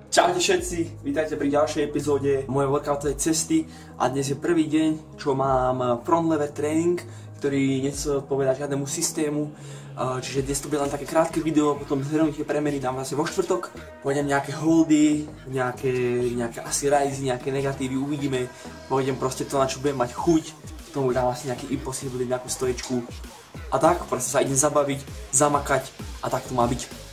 Čaute všetci, vítajte pri ďalšej epizóde mojej workoutovej cesty a dnes je prvý deň, čo mám front lever tréning, ktorý nechce odpovedať žiadnemu systému, čiže dnes to bude len také krátke video, potom zhrnutie premery dám zase vo štvrtok, pôjdem nejaké holdy, nejaké asi rizy, nejaké negatívy, uvidíme, pôjdem proste to, na čo budem mať chuť, k tomu dám asi nejaký impossible, nejakú stojičku a tak, proste sa idem zabaviť, zamakať a tak to má byť.